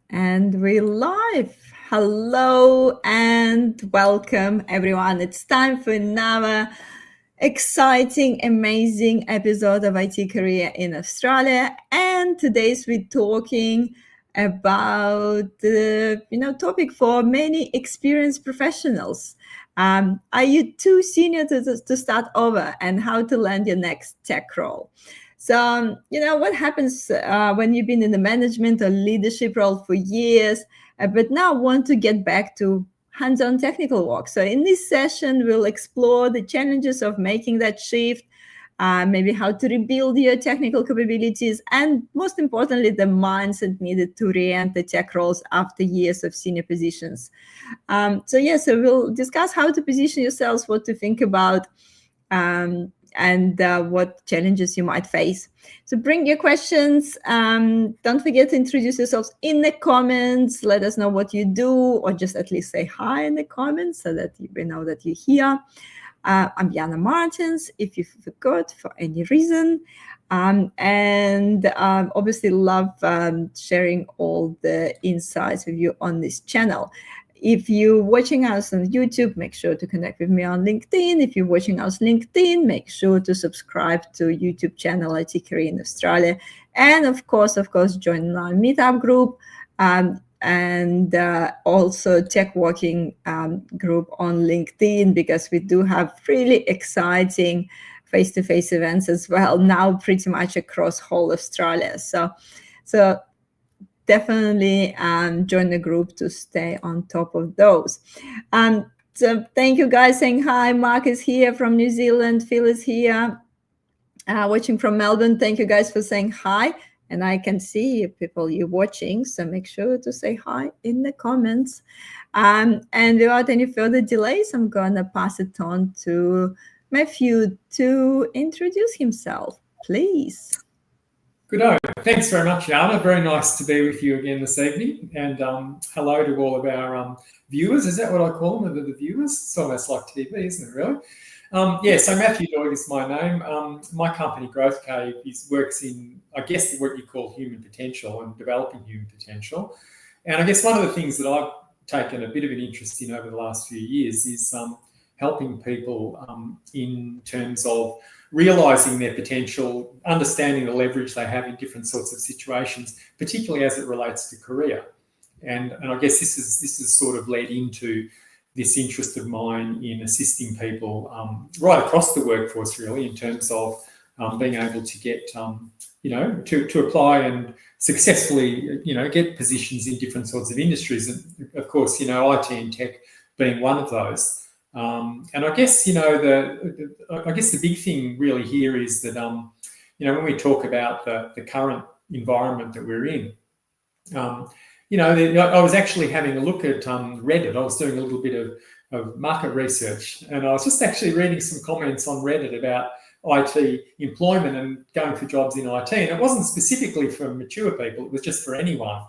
And we're live. Hello and welcome, everyone. It's time for another exciting, amazing episode of IT Career in Australia. And today's we're talking about the topic for many experienced professionals. Are you too senior to start over, and how to land your next tech role? So, what happens when you've been in the management or leadership role for years, but now want to get back to hands-on technical work? So in this session, we'll explore the challenges of making that shift, maybe how to rebuild your technical capabilities, and most importantly, the mindset needed to re-enter tech roles after years of senior positions. So we'll discuss how to position yourselves, what to think about, and what challenges you might face. So bring your questions. Don't forget to introduce yourselves in the comments. Let us know what you do, or just at least say hi in the comments so that we know that you're here. I'm Jana Martins, if you forgot for any reason. And obviously love sharing all the insights with you on this channel. If you're watching us on YouTube, make sure to connect with me on LinkedIn. If you're watching us on LinkedIn, make sure to subscribe to YouTube channel IT Career in Australia. And of course, join our meetup group. And also Tech Walking group on LinkedIn, because we do have really exciting face-to-face events as well now, pretty much across whole Australia. So definitely join the group to stay on top of those. So thank you guys saying hi. Mark is here from New Zealand. Phil is here watching from Melbourne. Thank you guys for saying hi. And I can see people you're watching, so make sure to say hi in the comments. And without any further delays, I'm going to pass it on to Matthew to introduce himself, please. Good day. Thanks very much, Jana. Very nice to be with you again this evening. And hello to all of our viewers. Is that what I call them, the viewers? It's almost like TV, isn't it, really? So Matthew Doig is my name. My company, Growth Cave, works in, I guess, what you call human potential and developing human potential. And I guess one of the things that I've taken a bit of an interest in over the last few years is helping people in terms of realising their potential, understanding the leverage they have in different sorts of situations, particularly as it relates to career. And I guess this is sort of led into this interest of mine in assisting people right across the workforce, really, in terms of being able to get, to apply and successfully, get positions in different sorts of industries. And of course, IT and tech being one of those. And I guess, the big thing really here is that, when we talk about the current environment that we're in, I was actually having a look at Reddit. I was doing a little bit of market research, and I was just actually reading some comments on Reddit about IT employment and going for jobs in IT. And it wasn't specifically for mature people, it was just for anyone.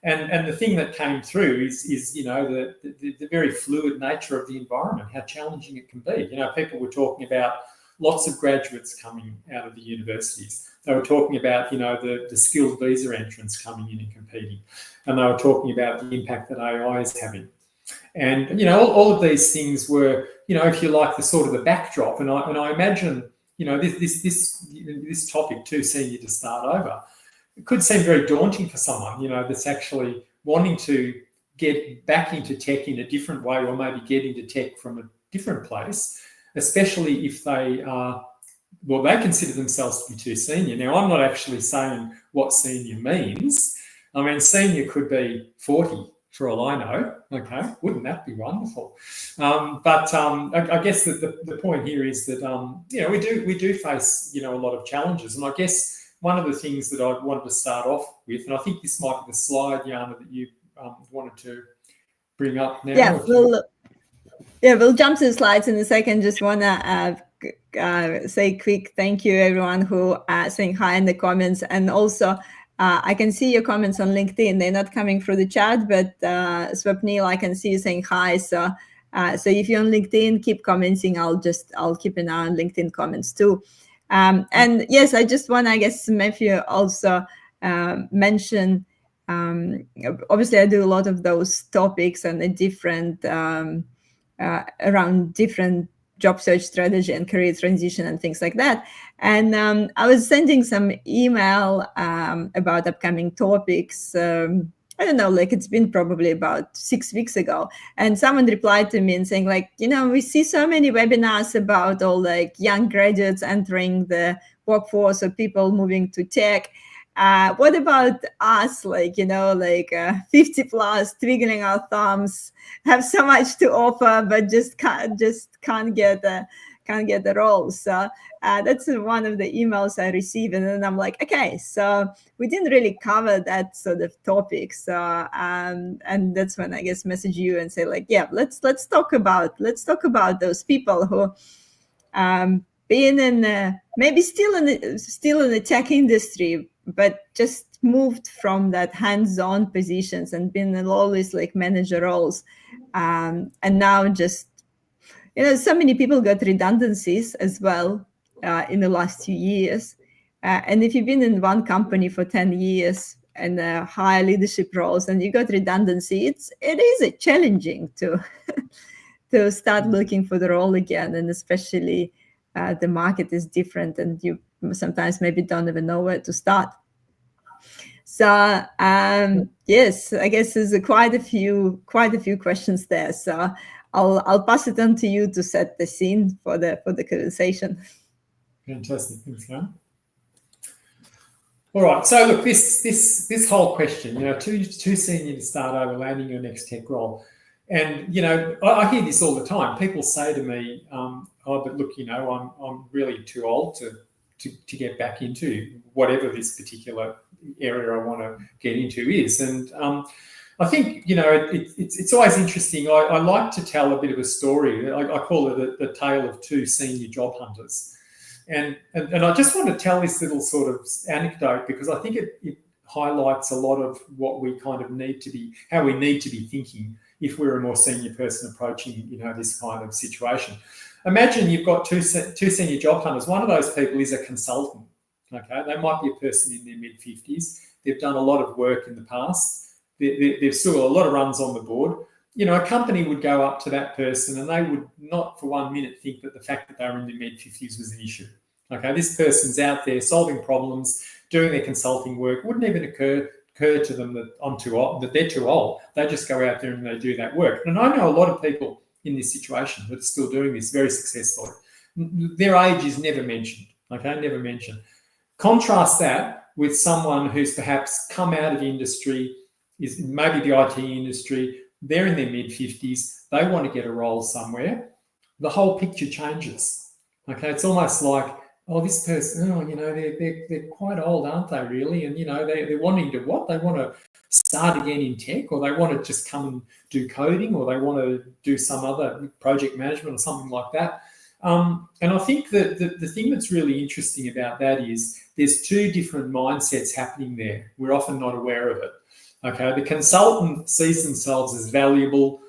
And the thing that came through is the very fluid nature of the environment, how challenging it can be. People were talking about lots of graduates coming out of the universities. They were talking about, the skilled visa entrants coming in and competing. And they were talking about the impact that AI is having. And, all of these things were, if you like, the sort of the backdrop. And I imagine, this topic, too senior to start over, it could seem very daunting for someone, that's actually wanting to get back into tech in a different way, or maybe get into tech from a different place, especially if they consider themselves to be too senior. Now, I'm not actually saying what senior means. I mean, senior could be 40 for all I know. Okay, wouldn't that be wonderful? But I guess that the point here is that we do face a lot of challenges, and I guess one of the things that I wanted to start off with, and I think this might be the slide, Jana, that you wanted to bring up now. Yeah, we'll jump to the slides in a second. Just want to say quick thank you, everyone who saying hi in the comments. And also, I can see your comments on LinkedIn. They're not coming through the chat, but Swapnil, I can see you saying hi. So if you're on LinkedIn, keep commenting. I'll keep an eye on LinkedIn comments too. And yes, I just want, I guess, Matthew also mention Obviously, I do a lot of those topics and the different around different job search strategy and career transition and things like that. And I was sending some email about upcoming topics. I don't know, like it's been probably about 6 weeks ago. And someone replied to me and saying, like, we see so many webinars about all like young graduates entering the workforce or people moving to tech. What about us, like 50 plus, twiddling our thumbs, have so much to offer, but just can't get the role. So that's one of the emails I received, and then I'm like, okay, so we didn't really cover that sort of topic. So and that's when I guess message you and say like, yeah, let's talk about those people who being in maybe still in the tech industry, but just moved from that hands-on positions and been in all these like manager roles, and now just so many people got redundancies as well in the last 2 years, and if you've been in one company for 10 years and high leadership roles and you got redundancy, it is challenging to to start looking for the role again, and especially the market is different and you sometimes maybe don't even know where to start. So yes, I guess there's quite a few questions there. So I'll pass it on to you to set the scene for the conversation. Fantastic, thanks, Karen. All right, so look, this whole question, too senior to start over, landing your next tech role. And, I hear this all the time. People say to me, oh, but look, I'm really too old to get back into whatever this particular area I want to get into is. And I think, it's always interesting. I like to tell a bit of a story. I call it the tale of two senior job hunters. And I just want to tell this little sort of anecdote because I think it highlights a lot of what we kind of how we need to be thinking if we're a more senior person approaching, this kind of situation. Imagine you've got two senior job hunters. One of those people is a consultant. Okay, they might be a person in their mid-50s. They've done a lot of work in the past. They've still got a lot of runs on the board. A company would go up to that person and they would not for 1 minute think that the fact that they were in their mid-50s was an issue. Okay, this person's out there solving problems, doing their consulting work. Wouldn't even occur to them that I'm too old, that they're too old. They just go out there and they do that work. And I know a lot of people in this situation that are still doing this very successfully. Their age is never mentioned. Okay, never mentioned. Contrast that with someone who's perhaps come out of industry, is maybe the IT industry. They're in their mid-50s. They want to get a role somewhere. The whole picture changes. Okay, it's almost like, oh, this person, they're quite old, aren't they, really? And, they're wanting to what? They want to start again in tech, or they want to just come and do coding, or they want to do some other project management or something like that. And I think that the thing that's really interesting about that is there's two different mindsets happening there. We're often not aware of it. Okay, the consultant sees themselves as valuable,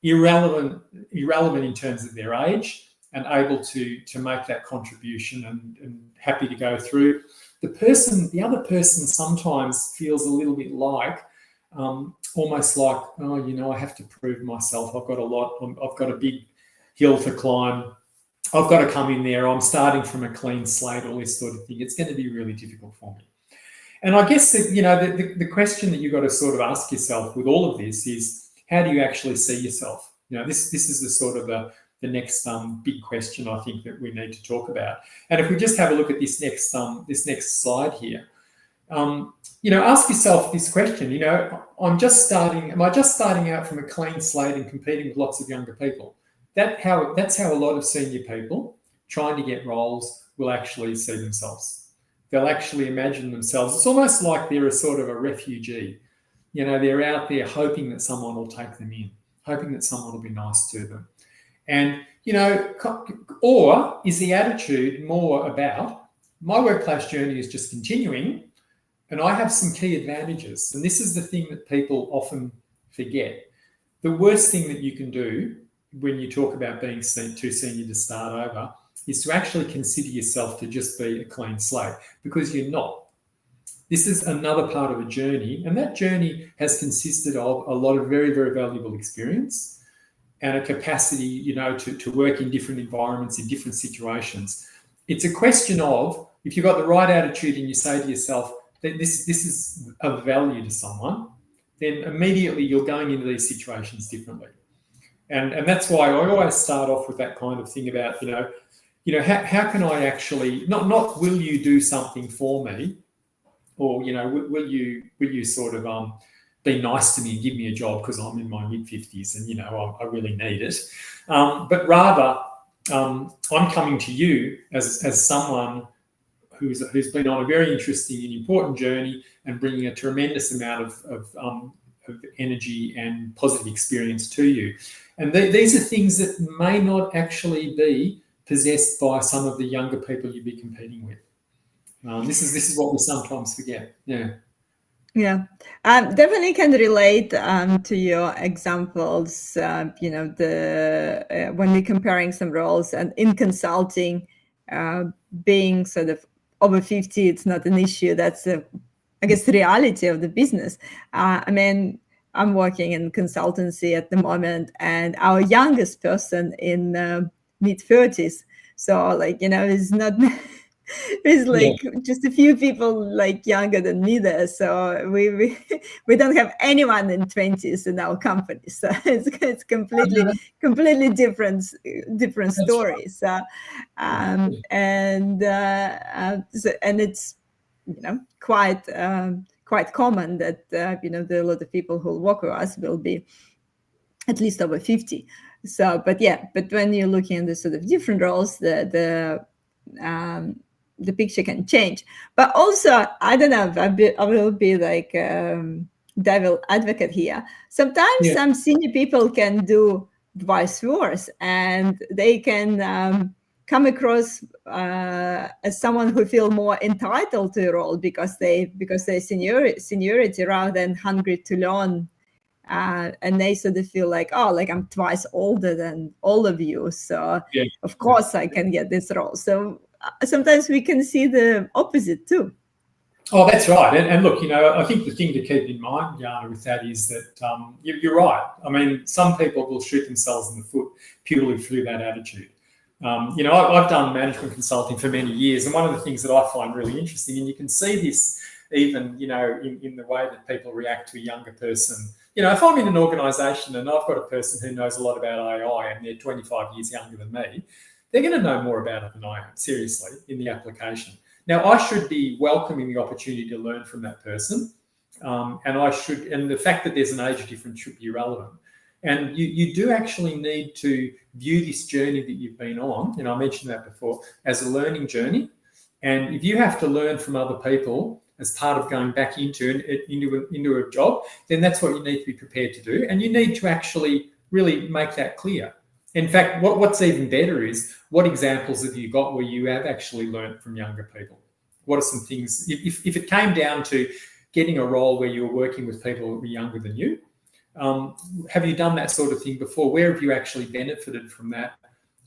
irrelevant in terms of their age, and able to make that contribution and happy to go through. The other person sometimes feels a little bit like, almost like, oh, I have to prove myself. I've got a big hill to climb. I've got to come in there. I'm starting from a clean slate, all this sort of thing. It's going to be really difficult for me. And I guess that, the question that you've got to sort of ask yourself with all of this is, how do you actually see yourself? This is the sort of the next big question I think that we need to talk about. And if we just have a look at this next slide here, ask yourself this question. Am I just starting out from a clean slate and competing with lots of younger people? That's how a lot of senior people trying to get roles will actually see themselves. They'll actually imagine themselves. It's almost like they're a sort of a refugee. They're out there hoping that someone will take them in, hoping that someone will be nice to them. And, or is the attitude more about, my workplace journey is just continuing and I have some key advantages. And this is the thing that people often forget. The worst thing that you can do when you talk about being too senior to start over is to actually consider yourself to just be a clean slate, because you're not. This is another part of a journey, and that journey has consisted of a lot of very, very valuable experience and a capacity, to work in different environments, in different situations. It's a question of, if you've got the right attitude and you say to yourself that this is of value to someone, then immediately you're going into these situations differently. And that's why I always start off with that kind of thing about, how can I actually, not will you do something for me, or will you sort of be nice to me and give me a job because I'm in my mid-50s and I really need it, but rather I'm coming to you as someone who's been on a very interesting and important journey and bringing a tremendous amount of energy and positive experience to you. And these are things that may not actually be possessed by some of the younger people you'd be competing with. This is what we sometimes forget. Yeah, definitely can relate to your examples. When we're comparing some roles, and in consulting, being sort of over 50, it's not an issue. That's I guess the reality of the business. I'm working in consultancy at the moment, and our youngest person in mid-30s. So it's not. There's just a few people younger than me there, so we don't have anyone in 20s in our company. So it's completely different stories. And it's quite common that there are a lot of people who work with us will be at least over 50. So, but when you're looking at the sort of different roles, the picture can change. But also, I don't know, I will be like devil advocate here. Sometimes some senior people can do vice versa, and they can come across as someone who feel more entitled to a role because they seniority rather than hungry to learn. And they sort of feel like, I'm twice older than all of you, so of course I can get this role. So sometimes we can see the opposite too. Oh, that's right. And look, I think the thing to keep in mind, Jana, with that is that you're right. I mean, some people will shoot themselves in the foot purely through that attitude. I've done management consulting for many years, and one of the things that I find really interesting, and you can see this even, in the way that people react to a younger person. If I'm in an organisation and I've got a person who knows a lot about AI and they're 25 years younger than me, they're going to know more about it than I am, seriously, in the application. Now, I should be welcoming the opportunity to learn from that person, and the fact that there's an age difference should be irrelevant. And you do actually need to view this journey that you've been on, and I mentioned that before, as a learning journey. And if you have to learn from other people as part of going back into a job, then that's what you need to be prepared to do. And you need to actually really make that clear. In fact, what's even better is, what examples have you got where you have actually learned from younger people? What are some things, if it came down to getting a role where you were working with people who were younger than you, have you done that sort of thing before? Where have you actually benefited from that?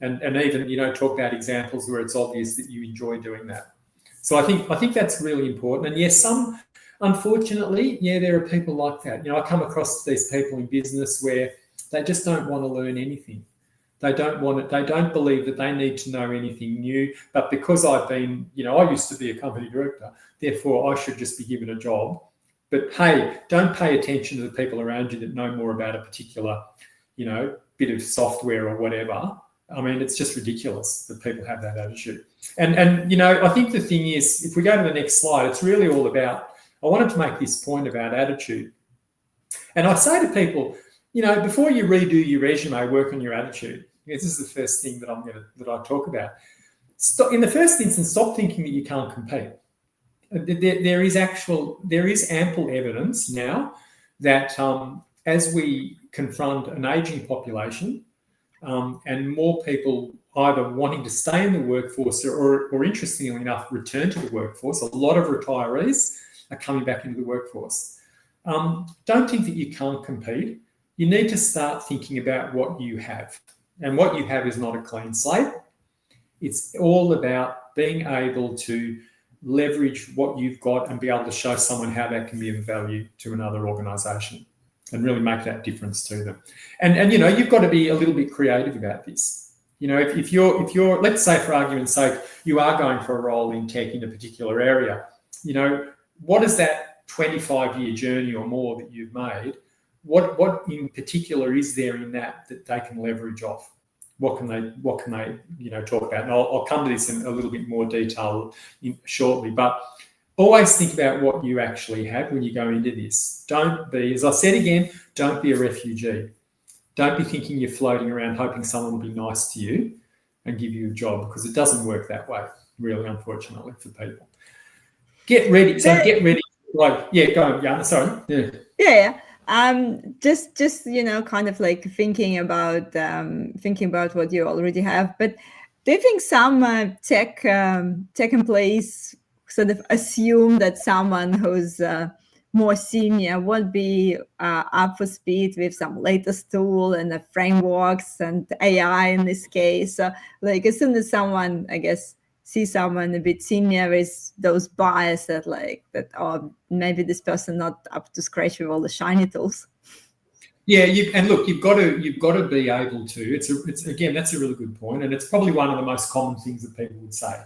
And even, talk about examples where it's obvious that you enjoy doing that. So I think that's really important. And yes, unfortunately, there are people like that. I come across these people in business where they just don't want to learn anything. They don't believe that they need to know anything new. But because I've been, I used to be a company director, therefore I should just be given a job. But hey, don't pay attention to the people around you that know more about a particular, bit of software or whatever. I mean, it's just ridiculous that people have that attitude. And I think the thing is, if we go to the next slide, it's really all about, I wanted to make this point about attitude. And I say to people, before you redo your resume, work on your attitude. This is the first thing that I talk about. In the first instance, stop thinking that you can't compete. There is ample evidence now that as we confront an aging population, and more people either wanting to stay in the workforce or interestingly enough, return to the workforce. A lot of retirees are coming back into the workforce. Don't think that you can't compete. You need to start thinking about what you have. And what you have is not a clean slate. It's all about being able to leverage what you've got and be able to show someone how that can be of value to another organisation and really make that difference to them. And you've got to be a little bit creative about this. If you're let's say, for argument's sake, you are going for a role in tech in a particular area, what is that 25-year journey or more that you've made? What in particular is there in that they can leverage off? What can they talk about? And I'll come to this in a little bit more detail shortly. But always think about what you actually have when you go into this. Don't be, as I said again, don't be a refugee. Don't be thinking you're floating around hoping someone will be nice to you and give you a job, because it doesn't work that way, really, unfortunately, for people. Get ready. So get ready. Go on, Yana. Sorry. Yeah. Just kind of like thinking about what you already have. But do you think some tech employees sort of assume that someone who's more senior would be up for speed with some latest tool and the frameworks and AI in this case? Like as soon as someone, I guess, see someone a bit senior with those bias that maybe this person not up to scratch with all the shiny tools. Yeah, you've got to be able to. It's again, that's a really good point, and it's probably one of the most common things that people would say.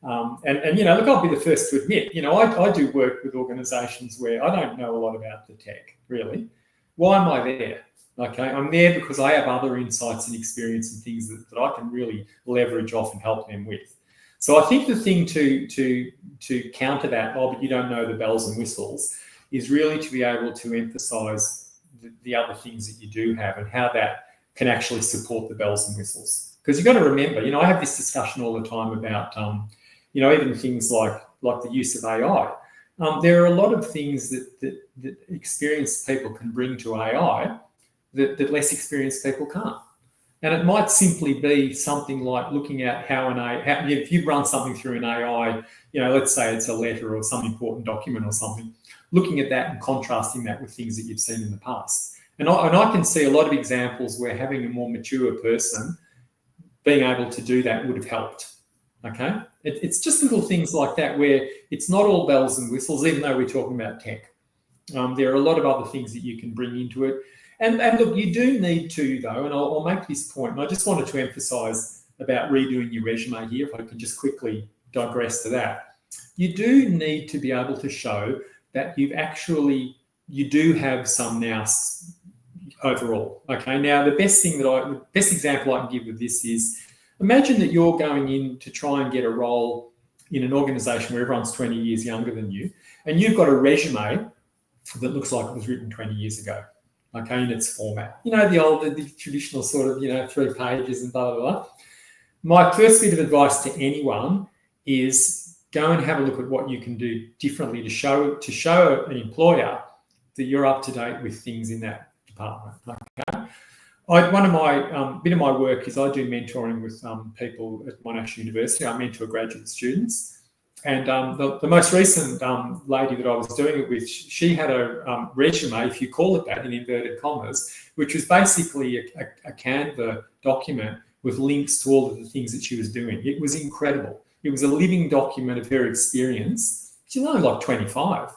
Look, I'll be the first to admit, I do work with organisations where I don't know a lot about the tech, really. Why am I there? Okay, I'm there because I have other insights and experience and things that I can really leverage off and help them with. So I think the thing to counter that, but you don't know the bells and whistles, is really to be able to emphasise the other things that you do have and how that can actually support the bells and whistles. Because you've got to remember, I have this discussion all the time about, even things like the use of AI. There are a lot of things that experienced people can bring to AI that less experienced people can't. And it might simply be something like looking at if you run something through an AI, let's say it's a letter or some important document or something, looking at that and contrasting that with things that you've seen in the past. And I can see a lot of examples where having a more mature person being able to do that would have helped. Okay? It's just little things like that where it's not all bells and whistles, even though we're talking about tech. There are a lot of other things that you can bring into it. And look, you do need to, though, and I'll make this point, and I just wanted to emphasise about redoing your resume here, if I could just quickly digress to that. You do need to be able to show that you do have some nous overall. Okay, now the best example I can give with this is, imagine that you're going in to try and get a role in an organisation where everyone's 20 years younger than you, and you've got a resume that looks like it was written 20 years ago. Okay, in its format. The traditional sort of, 3 pages and blah, blah, blah. My first bit of advice to anyone is go and have a look at what you can do differently to show an employer that you're up to date with things in that department. Okay. One of my bit of my work is I do mentoring with people at Monash University. I mentor graduate students. And the most recent lady that I was doing it with, she had a resume, if you call it that, in inverted commas, which was basically a Canva document with links to all of the things that she was doing. It was incredible. It was a living document of her experience. She's only like 25.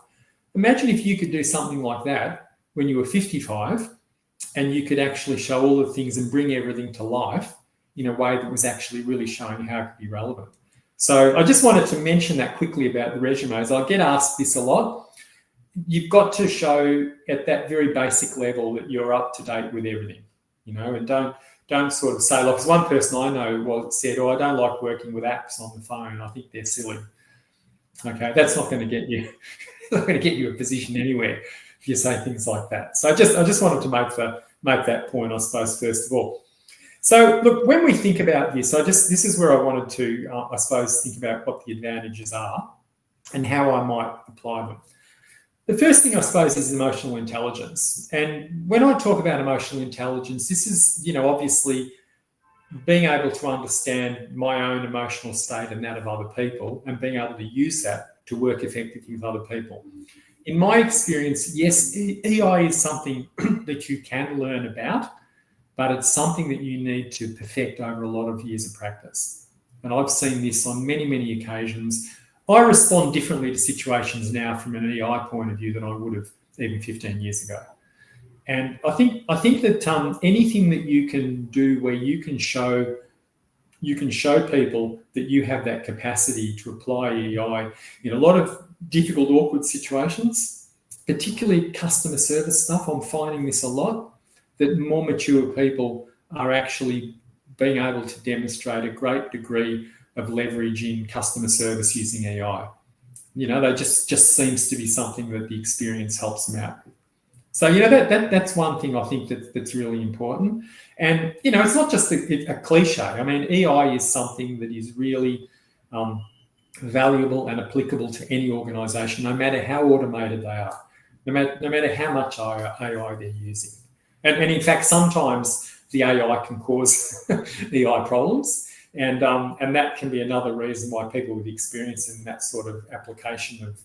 Imagine if you could do something like that when you were 55 and you could actually show all the things and bring everything to life in a way that was actually really showing how it could be relevant. So I just wanted to mention that quickly about the resumes. I get asked this a lot. You've got to show at that very basic level that you're up to date with everything, and don't sort of say, like, 'cause one person I know said, I don't like working with apps on the phone. I think they're silly. Okay, that's not going to get you, a position anywhere if you say things like that. So I just wanted to make that point, I suppose, first of all. So, look, when we think about this, this is where I wanted to, I suppose, think about what the advantages are and how I might apply them. The first thing, I suppose, is emotional intelligence. And when I talk about emotional intelligence, this is, obviously being able to understand my own emotional state and that of other people and being able to use that to work effectively with other people. In my experience, yes, EI is something that you can learn about, but it's something that you need to perfect over a lot of years of practice. And I've seen this on many, many occasions. I respond differently to situations now from an EI point of view than I would have even 15 years ago. And I think that anything that you can do where you can show people that you have that capacity to apply EI in a lot of difficult, awkward situations, particularly customer service stuff. I'm finding this a lot, that more mature people are actually being able to demonstrate a great degree of leverage in customer service using EI. That just seems to be something that the experience helps them out. So, that's one thing I think that's really important. And, it's not just a cliche. I mean, EI is something that is really valuable and applicable to any organisation, no matter how automated they are, no matter how much AI they're using. And in fact, sometimes the AI can cause EI problems. And that can be another reason why people with experience in that sort of application of,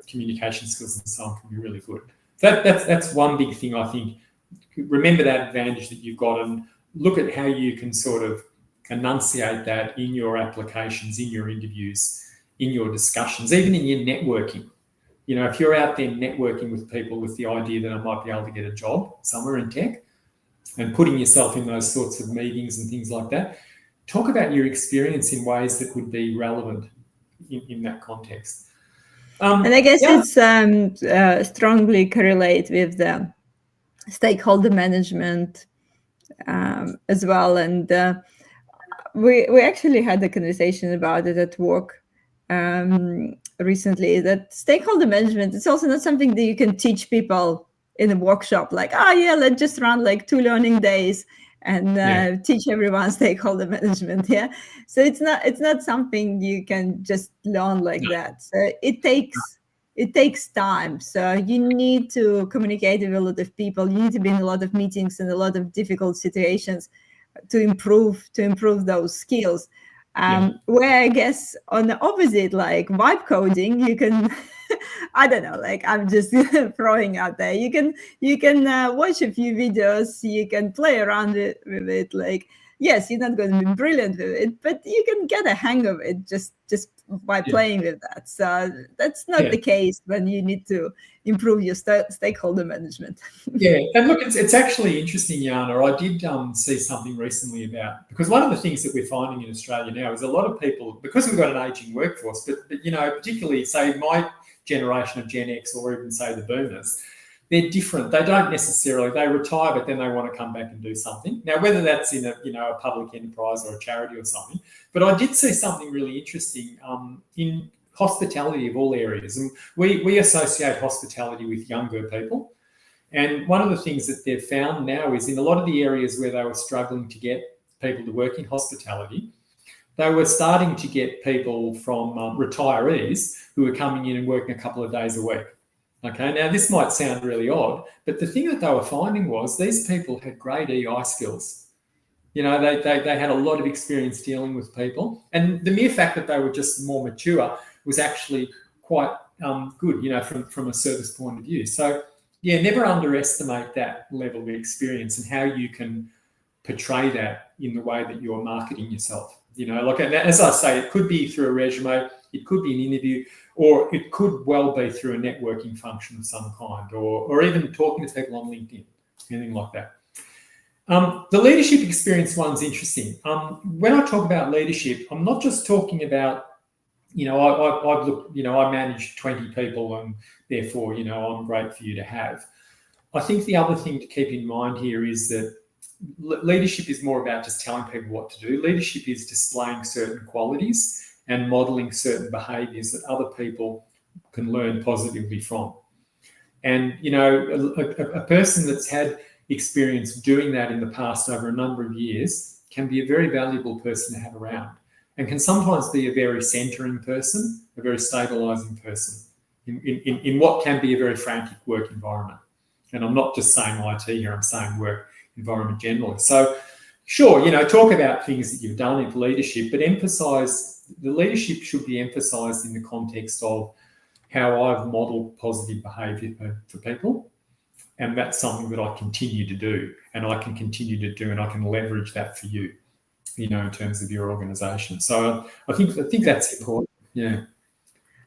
communication skills and so on can be really good. That's one big thing, I think. Remember that advantage that you've got and look at how you can sort of enunciate that in your applications, in your interviews, in your discussions, even in your networking. If you're out there networking with people with the idea that I might be able to get a job somewhere in tech and putting yourself in those sorts of meetings and things like that, talk about your experience in ways that would be relevant in that context. And I guess it's strongly correlate with the stakeholder management as well. And we actually had a conversation about it at work recently, that stakeholder management, it's also not something that you can teach people in a workshop, like, let's just run like 2 learning days and teach everyone stakeholder management. So it's not something you can just learn like that. So it takes time. So you need to communicate with a lot of people. You need to be in a lot of meetings and a lot of difficult situations to improve those skills. Where I guess on the opposite, like vibe coding, you can I don't know, like I'm just throwing out there. You can watch a few videos, you can play around with it. Like, yes, you're not going to be brilliant with it, but you can get a hang of it just by playing with that. So that's not the case when you need to improve your stakeholder management. And look, it's actually interesting, Jana. I did see something recently about, because one of the things that we're finding in Australia now is a lot of people, because we've got an aging workforce, but particularly say my generation of Gen X or even say the boomers, they're different. They don't necessarily, they retire, but then they want to come back and do something. Now, whether that's in a public enterprise or a charity or something, but I did see something really interesting in hospitality of all areas. And we associate hospitality with younger people. And one of the things that they've found now is in a lot of the areas where they were struggling to get people to work in hospitality, they were starting to get people from retirees who were coming in and working a couple of days a week. Okay, now this might sound really odd, but the thing that they were finding was these people had great EI skills. They had a lot of experience dealing with people. And the mere fact that they were just more mature was actually quite good, from a service point of view. So, never underestimate that level of experience and how you can portray that in the way that you're marketing yourself. Like as I say, it could be through a resume, it could be an interview, or it could well be through a networking function of some kind, or even talking to people on LinkedIn, anything like that. The leadership experience one's interesting. When I talk about leadership, I'm not just talking about, I manage 20 people and therefore, I'm great for you to have. I think the other thing to keep in mind here is that leadership is more about just telling people what to do. Leadership is displaying certain qualities and modeling certain behaviors that other people can learn positively from. And, a person that's had experience doing that in the past over a number of years can be a very valuable person to have around, and can sometimes be a very centering person, a very stabilizing person in what can be a very frantic work environment. And I'm not just saying IT here, I'm saying work environment generally. So sure, talk about things that you've done in leadership, but emphasize, the leadership should be emphasized in the context of how I've modeled positive behavior for people. And that's something that I continue to do, and I can continue to do, and I can leverage that for you, in terms of your organization. So I think that's important. Yeah.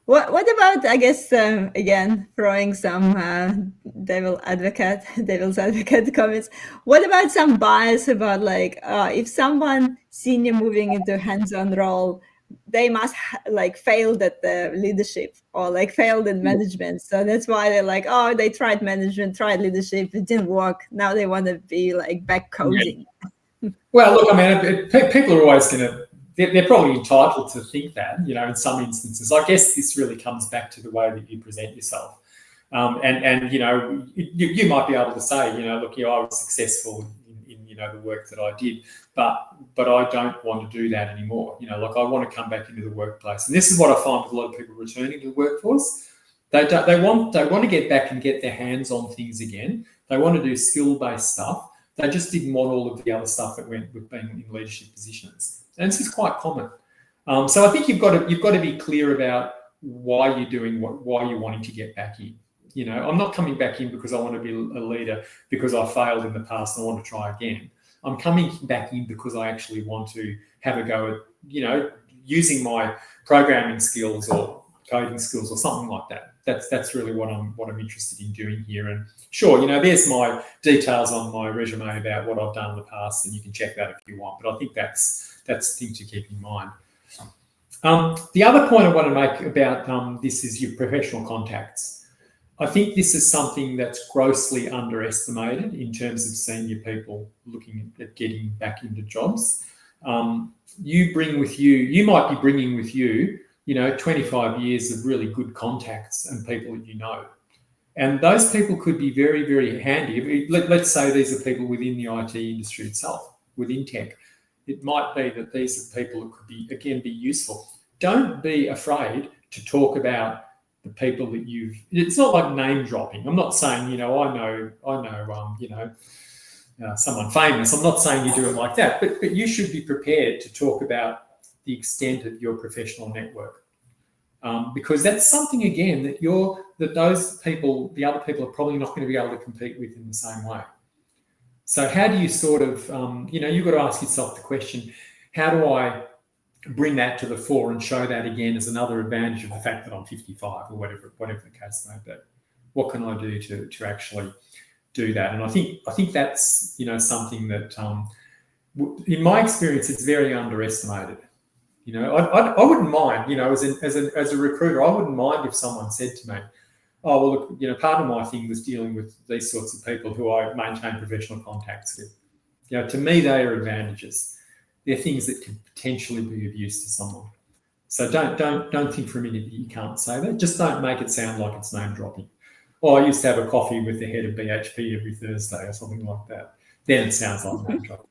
What about, I guess, again, throwing some devil's advocate comments. What about some bias about like if someone senior moving into hands-on role, they must like failed at the leadership or like failed in management. So that's why they're like, oh, they tried management, tried leadership, it didn't work. Now they want to be like back Yeah. coding. Well, look, I mean, people are always going to, they're probably entitled to think that, in some instances. I guess this really comes back to the way that you present yourself. And you might be able to say, look, I was successful in the work that I did, but I don't want to do that anymore. Like I want to come back into the workplace. And this is what I find with a lot of people returning to the workforce. They want to get back and get their hands on things again. They want to do skill-based stuff. They just didn't want all of the other stuff that went with being in leadership positions, and this is quite common. So I think you've got to be clear about why you're doing why you're wanting to get back in. I'm not coming back in because I want to be a leader because I failed in the past and I want to try again. I'm coming back in because I actually want to have a go at using my programming skills or coding skills or something like that. That's really what I'm interested in doing here. And sure, there's my details on my resume about what I've done in the past, and you can check that if you want. But I think that's the thing to keep in mind. The other point I want to make about this is your professional contacts. I think this is something that's grossly underestimated in terms of senior people looking at getting back into jobs. You might be bringing with you 25 years of really good contacts and people that you know. And those people could be very, very handy. Let's say these are people within the IT industry itself, within tech. It might be that these are people that could be useful. Don't be afraid to talk about the people that it's not like name dropping. I'm not saying, I know, someone famous. I'm not saying you do it like that, but you should be prepared to talk about the extent of your professional network, because that's something again that those people, the other people, are probably not going to be able to compete with in the same way. So how do you sort of, you've got to ask yourself the question: how do I bring that to the fore and show that again as another advantage of the fact that I'm 55 or whatever the case may be? What can I do to actually do that? And I think that's something that, in my experience, it's very underestimated. I wouldn't mind, as a recruiter, I wouldn't mind if someone said to me, oh, well, look, part of my thing was dealing with these sorts of people who I maintain professional contacts with. To me, they are advantages. They're things that could potentially be of use to someone. So don't think for a minute that you can't say that. Just don't make it sound like it's name dropping. Oh, I used to have a coffee with the head of BHP every Thursday or something like that. Then it sounds like name dropping.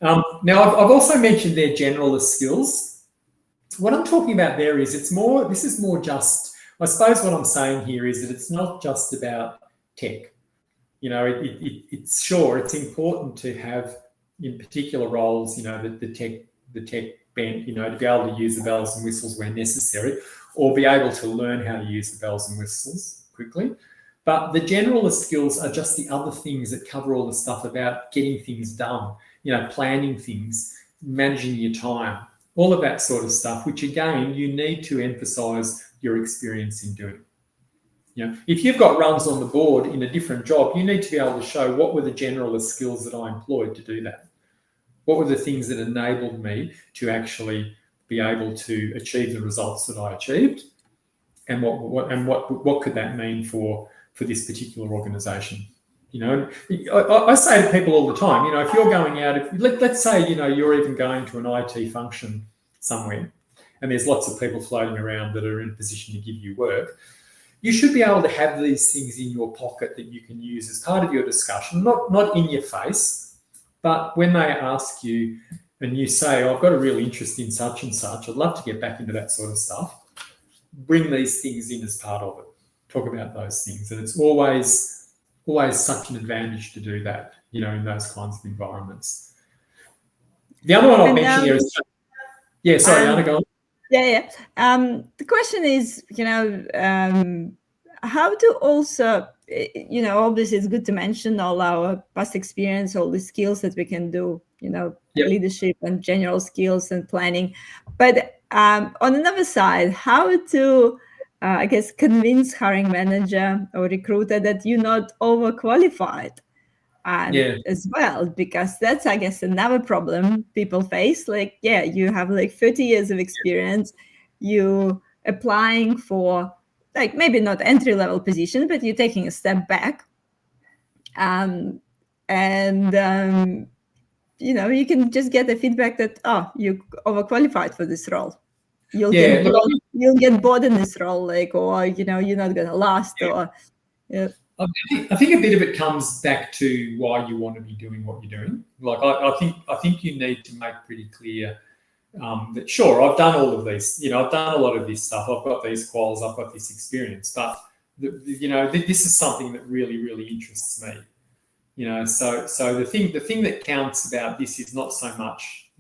Now, I've also mentioned their generalist skills. What I'm talking about there is this is more just, I suppose what I'm saying here is that it's not just about tech. It's sure, it's important to have in particular roles, the tech bent, to be able to use the bells and whistles where necessary, or be able to learn how to use the bells and whistles quickly. But the generalist skills are just the other things that cover all the stuff about getting things done, planning things, managing your time, all of that sort of stuff, which again, you need to emphasize your experience in doing. If you've got runs on the board in a different job, you need to be able to show what were the generalist skills that I employed to do that. What were the things that enabled me to actually be able to achieve the results that I achieved, and what could that mean for this particular organisation? I say to people all the time, if you're going out, let's say you're even going to an IT function somewhere, and there's lots of people floating around that are in a position to give you work. You should be able to have these things in your pocket that you can use as part of your discussion, not in your face, but when they ask you and you say, oh, I've got a real interest in such and such, I'd love to get back into that sort of stuff, bring these things in as part of it. Talk about those things. And it's always such an advantage to do that, in those kinds of environments. The other one I'll mention here is, Anna, go on. Yeah. The question is, how to also, obviously it's good to mention all our past experience, all the skills that we can do, leadership and general skills and planning. But On another side, how to, I guess, convince hiring manager or recruiter that you're not overqualified, and Yeah. as well, because that's, I guess, another problem people face. Like, yeah, you have like 30 years of experience, you applying for like maybe not entry level position, but you're taking a step back, um, and you can just get the feedback that, oh, you overqualified for this role. You'll Yeah. get Look, bored. You'll get bored in this role, like, or you're not gonna last, or yeah. I think a bit of it comes back to why you want to be doing what you're doing. Like I think you need to make pretty clear that sure, I've done all of these. I've done a lot of this stuff. I've got these quals. I've got this experience. But this is something that really, really interests me. So the thing that counts about this is not so much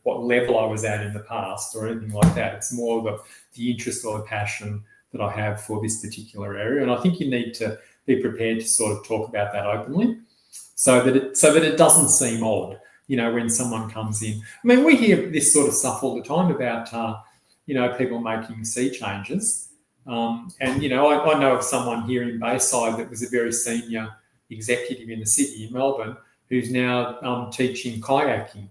what level I was at in the past or anything like that. It's more the interest or the passion that I have for this particular area, and I think you need to be prepared to sort of talk about that openly, so that it doesn't seem odd. When someone comes in. I mean, we hear this sort of stuff all the time about people making sea changes, and I know of someone here in Bayside that was a very senior executive in the city in Melbourne who's now teaching kayaking.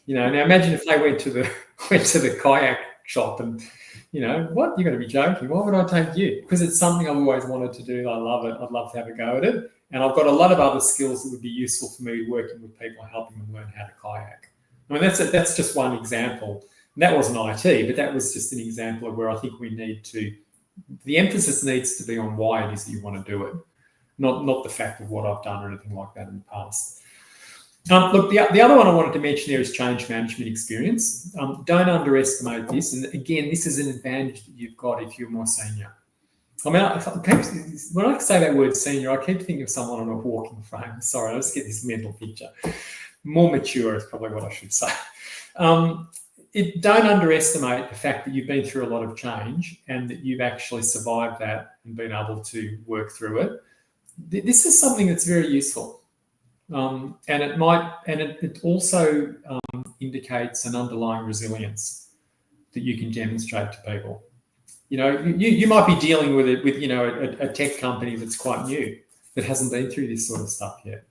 Now imagine if they went to the kayak shop and, what, you're going to be joking. Why would I take you? Because it's something I've always wanted to do. I love it. I'd love to have a go at it. And I've got a lot of other skills that would be useful for me working with people, helping them learn how to kayak. I mean, that's just one example. And that wasn't IT, but that was just an example of where I think the emphasis needs to be on why it is that you want to do it, not the fact of what I've done or anything like that in the past. Look, the other one I wanted to mention there is change management experience. Don't underestimate this. And again, this is an advantage that you've got if you're more senior. I mean, when I say that word senior, I keep thinking of someone on a walking frame. Sorry, I just get this mental picture. More mature is probably what I should say. Don't underestimate the fact that you've been through a lot of change and that you've actually survived that and been able to work through it. This is something that's very useful. And it also indicates an underlying resilience that you can demonstrate to people. You might be dealing with it with a tech company that's quite new, that hasn't been through this sort of stuff yet.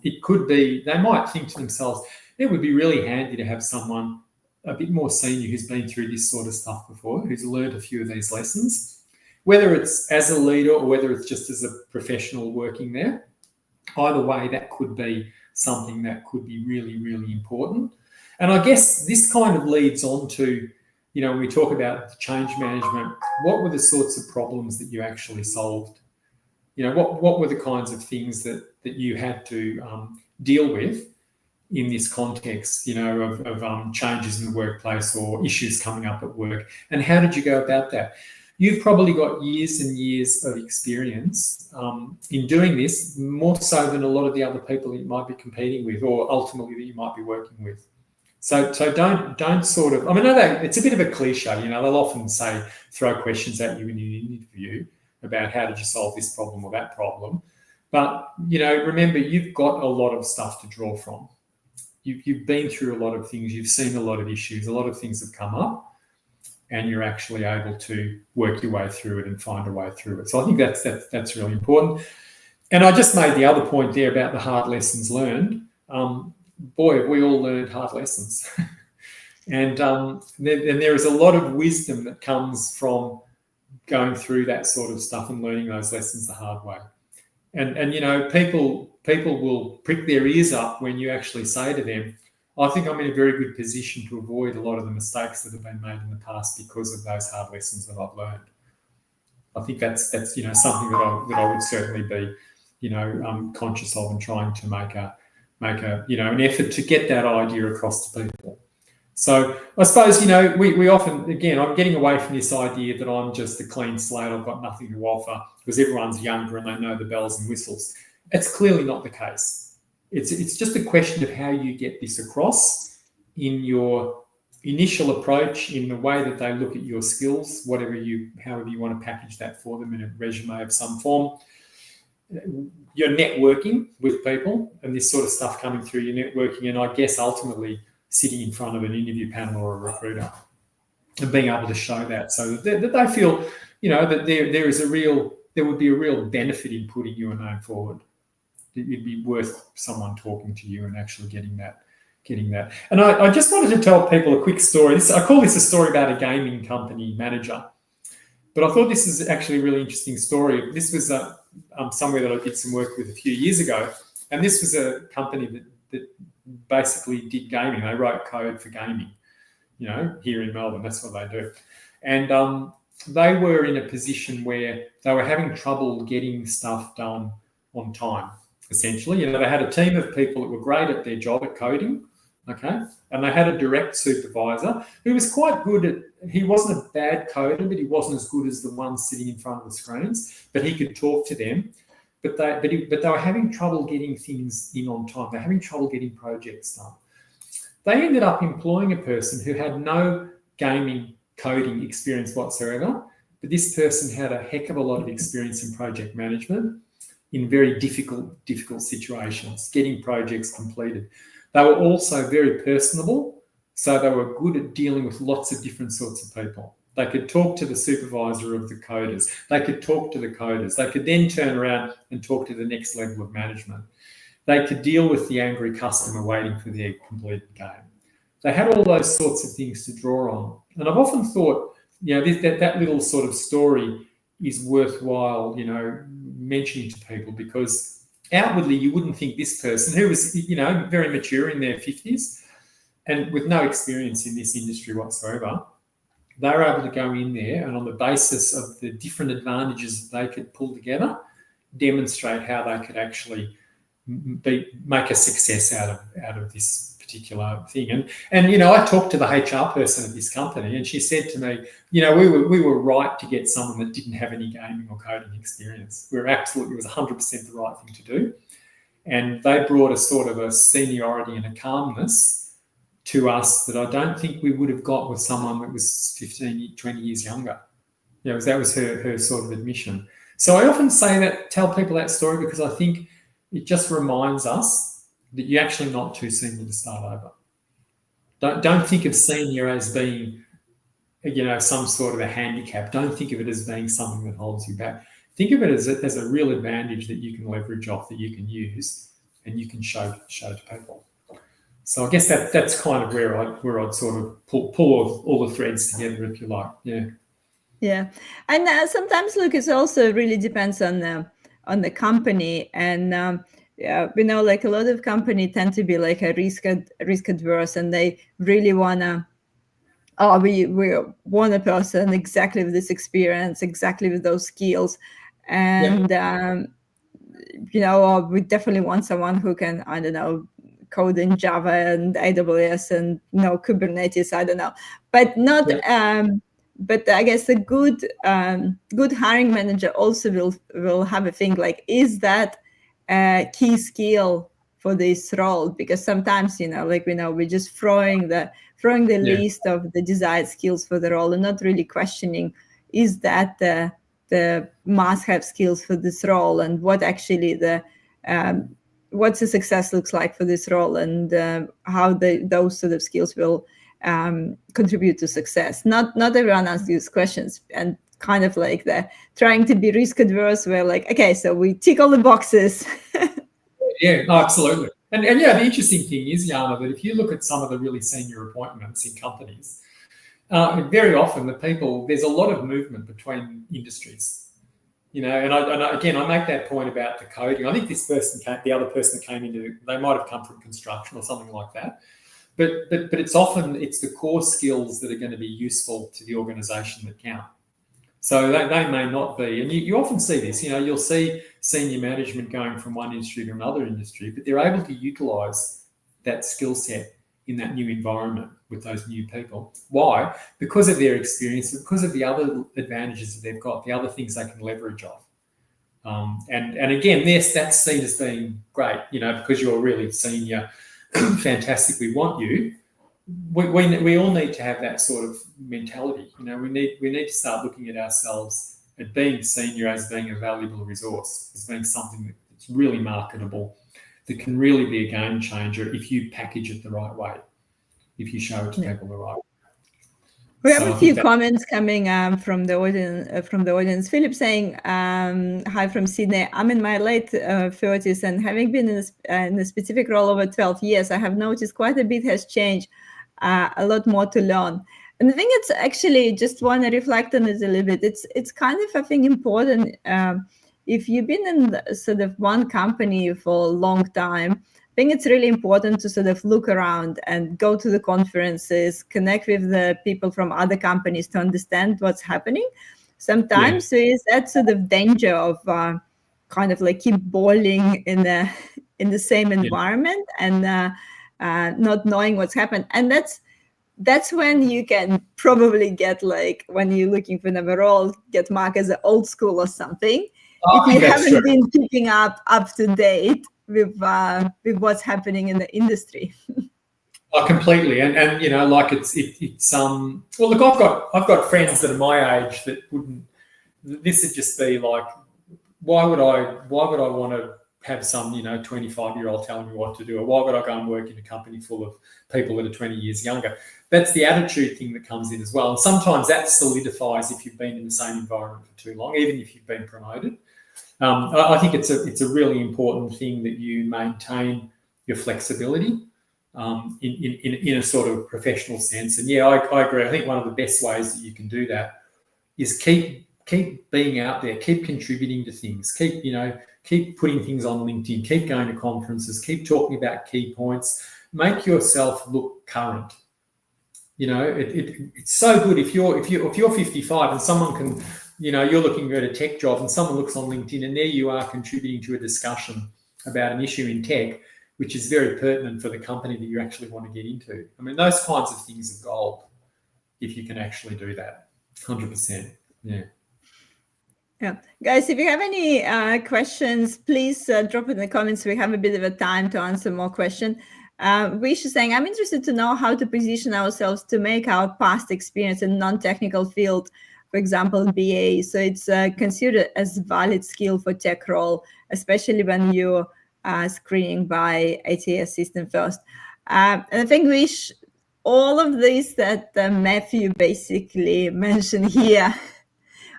It could be they might think to themselves, it would be really handy to have someone a bit more senior who's been through this sort of stuff before, who's learned a few of these lessons, whether it's as a leader or whether it's just as a professional working there. Either way, that could be something that could be really, really important. And I guess this kind of leads on to, when we talk about the change management, what were the sorts of problems that you actually solved? What were the kinds of things that you had to deal with in this context, of changes in the workplace or issues coming up at work? And how did you go about that? You've probably got years and years of experience in doing this, more so than a lot of the other people that you might be competing with or ultimately that you might be working with. So don't sort of, I mean, it's a bit of a cliche, they'll often throw questions at you in an interview about how did you solve this problem or that problem. But, remember, you've got a lot of stuff to draw from. You've been through a lot of things. You've seen a lot of issues. A lot of things have come up. And you're actually able to work your way through it and find a way through it. So I think that's really important. And I just made the other point there about the hard lessons learned. Boy, have we all learned hard lessons. and there is a lot of wisdom that comes from going through that sort of stuff and learning those lessons the hard way. And people will prick their ears up when you actually say to them, I think I'm in a very good position to avoid a lot of the mistakes that have been made in the past because of those hard lessons that I've learned. I think that's something that I would certainly be conscious of and trying to make an effort to get that idea across to people. So I suppose we often, again, I'm getting away from this idea that I'm just a clean slate, I've got nothing to offer because everyone's younger and they know the bells and whistles. It's clearly not the case. It's just a question of how you get this across in your initial approach, in the way that they look at your skills, however you want to package that for them in a resume of some form. You're networking with people and this sort of stuff coming through your networking, and I guess ultimately sitting in front of an interview panel or a recruiter, and being able to show that, so that they feel, that there would be a real benefit in putting your name forward. It'd be worth someone talking to you and actually getting that. And I just wanted to tell people a quick story. I call this a story about a gaming company manager. But I thought this is actually a really interesting story. This was somewhere that I did some work with a few years ago. And this was a company that basically did gaming. They wrote code for gaming, here in Melbourne. That's what they do. And they were in a position where they were having trouble getting stuff done on time, essentially. They had a team of people that were great at their job at coding, okay? And they had a direct supervisor who was quite good at, he wasn't a bad coder, but he wasn't as good as the ones sitting in front of the screens, but he could talk to them. But they were having trouble getting things in on time. They're having trouble getting projects done. They ended up employing a person who had no gaming coding experience whatsoever, but this person had a heck of a lot of experience in project management in very difficult situations, getting projects completed. They were also very personable, so they were good at dealing with lots of different sorts of people. They could talk to the supervisor of the coders. They could talk to the coders. They could then turn around and talk to the next level of management. They could deal with the angry customer waiting for their completed game. They had all those sorts of things to draw on. And I've often thought, that little sort of story is worthwhile, mentioning to people, because outwardly you wouldn't think this person, who was, very mature in their 50s and with no experience in this industry whatsoever, they were able to go in there and on the basis of the different advantages that they could pull together, demonstrate how they could actually make a success out of this particular thing. And I talked to the HR person at this company, and she said to me, we were right to get someone that didn't have any gaming or coding experience. It was 100% the right thing to do. And they brought a sort of a seniority and a calmness to us that I don't think we would have got with someone that was 15, 20 years younger. That was her sort of admission. So I often tell people that story because I think it just reminds us that you're actually not too senior to start over. Don't think of senior as being, some sort of a handicap. Don't think of it as being something that holds you back. Think of it as a real advantage that you can leverage off, that you can use, and you can show to people. So I guess that's kind of where I'd sort of pull all the threads together, if you like. Yeah. Yeah, and sometimes, look, it also really depends on the company, and like a lot of companies tend to be like a risk adverse, and they really wanna, we want a person exactly with this experience, exactly with those skills, and we definitely want someone who can, I don't know, code in Java and AWS and Kubernetes, I don't know, but not. But I guess a good hiring manager also will have a thing like, is that a key skill for this role? Because sometimes, we're just throwing the list of the desired skills for the role and not really questioning, is that the must-have skills for this role, and what actually what's the success looks like for this role, and how those sort of skills will contribute to success. Not everyone asks these questions, and kind of like the trying to be risk adverse, where like, okay, so we tick all the boxes. Yeah, no, absolutely. And the interesting thing is, Yana, that if you look at some of the really senior appointments in companies, very often there's a lot of movement between industries. And I make that point about the coding. I think the other person that came into, they might have come from construction or something like that. But it's often the core skills that are going to be useful to the organisation that count. So they may not be, and you often see this. You'll see senior management going from one industry to another industry, but they're able to utilise that skill set in that new environment with those new people. Why? Because of their experience, because of the other advantages that they've got, the other things they can leverage off. And again, that's seen as being great, because you're really senior. Fantastic, we want you. We all need to have that sort of mentality. We need to start looking at ourselves at being senior as being a valuable resource, as being something that's really marketable, that can really be a game changer if you package it the right way. if you show it to people the right way. We have a few comments coming from the audience. Philip saying, "Hi from Sydney. I'm in my late 30s, and having been in a specific role over 12 years, I have noticed quite a bit has changed. A lot more to learn." And I think it's actually, just want to reflect on it a little bit. It's kind of, I think, important. If you've been in sort of one company for a long time, I think it's really important to sort of look around and go to the conferences, connect with the people from other companies to understand what's happening. Sometimes there is that sort of danger of kind of like keep boiling in the same environment and not knowing what's happened. And that's when you can probably get, like, when you're looking for another role, get marked as an old school or something. If you haven't been keeping up to date with what's happening in the industry. Oh, completely, and you know, like it's well, look, I've got friends that are my age that wouldn't. This would just be like, why would I want to have some 25-year-old telling me what to do, or why would I go and work in a company full of people that are 20 years younger? That's the attitude thing that comes in as well, and sometimes that solidifies if you've been in the same environment for too long, even if you've been promoted. I think it's a really important thing that you maintain your flexibility in a sort of professional sense. And yeah, I agree. I think one of the best ways that you can do that is keep being out there, keep contributing to things, keep putting things on LinkedIn, keep going to conferences, keep talking about key points, make yourself look current. It's so good if you're 55 and someone can, you're looking at a tech job and someone looks on LinkedIn and there you are contributing to a discussion about an issue in tech, which is very pertinent for the company that you actually want to get into. I mean, those kinds of things are gold if you can actually do that. 100%. Yeah. Yeah, guys, if you have any questions, please drop it in the comments. We have a bit of a time to answer more questions. Wish is saying, I'm interested to know how to position ourselves to make our past experience in non-technical field, for example, BA. So it's considered as valid skill for tech role, especially when you are screening by ATS system first. And I think Wish, all of this that Matthew basically mentioned here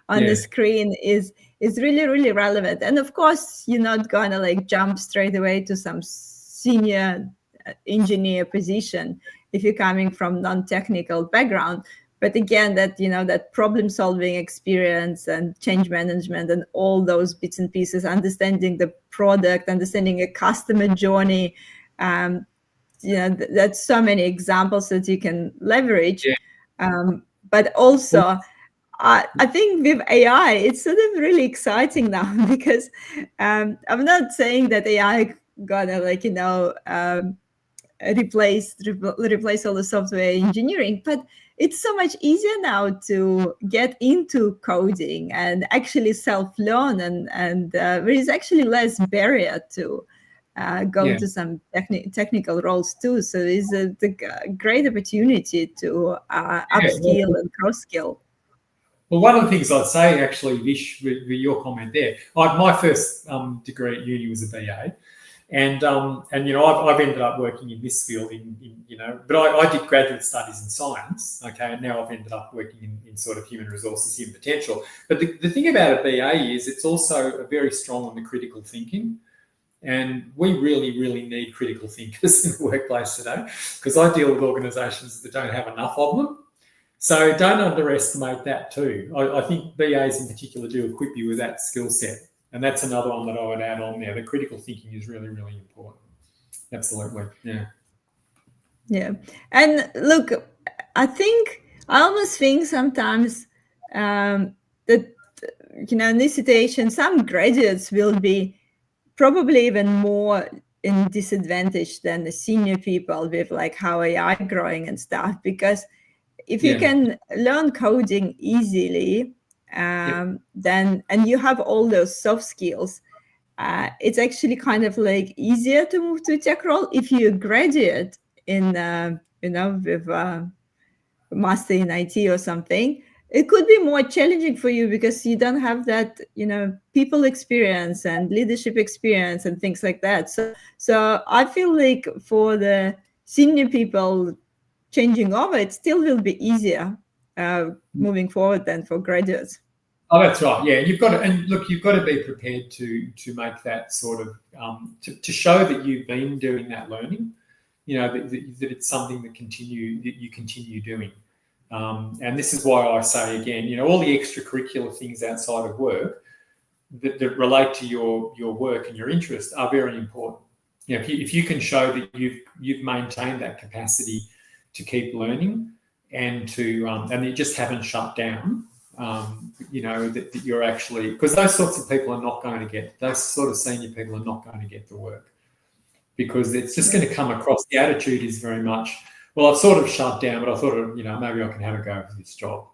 on the screen is really, really relevant. And of course, you're not gonna like jump straight away to some senior engineer position if you're coming from non-technical background. But again, that that problem-solving experience and change management and all those bits and pieces, understanding the product, understanding a customer journey, that's so many examples that you can leverage. But also, I think with AI, it's sort of really exciting now because I'm not saying that AI gonna replace all the software engineering, but it's so much easier now to get into coding and actually self-learn, and there is actually less barrier to go to some technical roles too. So it's a great opportunity to upskill and cross-skill. Well, one of the things I'd say, actually, Vish, with your comment there, my first degree at uni was a BA, and I've ended up working in this field but I did graduate studies in science, okay, and now I've ended up working in sort of human resources, human potential. But the thing about a BA is it's also very strong on the critical thinking, and we really, really need critical thinkers in the workplace today, because I deal with organisations that don't have enough of them. So don't underestimate that too. I think BAs in particular do equip you with that skill set. And that's another one that I would add on there. The critical thinking is really, really important. Absolutely. Yeah. Yeah. And look, I almost think sometimes that, in this situation, some graduates will be probably even more in disadvantage than the senior people with like how AI growing and stuff, because if you can learn coding easily, then, and you have all those soft skills, it's actually kind of like easier to move to a tech role. If you graduate in, with master in IT or something, it could be more challenging for you because you don't have that, people experience and leadership experience and things like that. So I feel like for the senior people, changing over, it still will be easier moving forward than for graduates. Oh, that's right. Yeah, you've got to, and look, you've got to be prepared to make that sort of to show that you've been doing that learning. You know that it's something that you continue doing. And this is why I say again, you know, all the extracurricular things outside of work that relate to your work and your interest are very important. You know, if you can show that you've maintained that capacity to keep learning and to and you just haven't shut down, you know, that you're actually, because those sorts of people are not going to get, those sort of senior people are not going to get the work, because it's just going to come across. The attitude is very much, well, I've sort of shut down, but I thought, you know, maybe I can have a go for this job,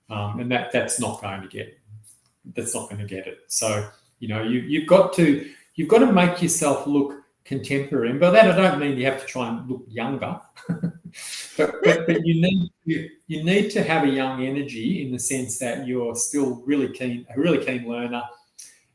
and that's not going to get it. So, you know, you've got to make yourself look contemporary, and by that I don't mean you have to try and look younger, but you need to have a young energy, in the sense that you're still a really keen learner,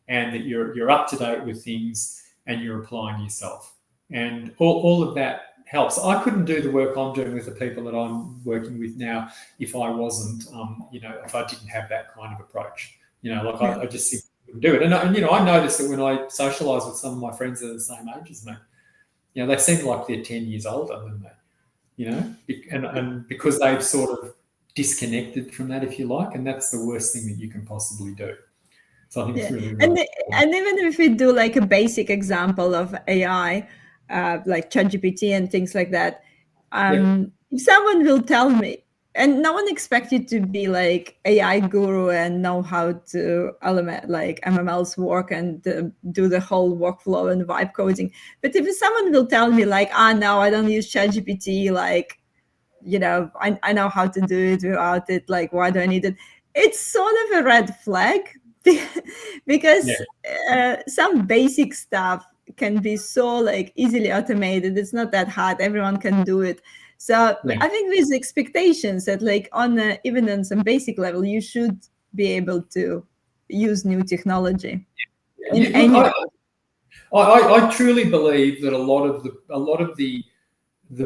and that you're up to date with things and you're applying yourself, and all of that helps. I couldn't do the work I'm doing with the people that I'm working with now if I wasn't, you know, if I didn't have that kind of approach. You know, like I just simply couldn't do it. And you know, I noticed that when I socialise with some of my friends that are the same age as me, you know, they seem like they're 10 years older than me. You know, and because they've sort of disconnected from that, if you like, and that's the worst thing that you can possibly do. So I think it's really, really and even if we do like a basic example of AI, like ChatGPT and things like that, if someone will tell me, and no one expects you to be like AI guru and know how to element like MMLs work and do the whole workflow and vibe coding. But if someone will tell me like, no, I don't use ChatGPT, like, you know, I know how to do it without it, like, why do I need it? It's sort of a red flag, because some basic stuff can be so like easily automated. It's not that hard. Everyone can do it. So I think with expectations that like even on some basic level, you should be able to use new technology. I truly believe that a lot of the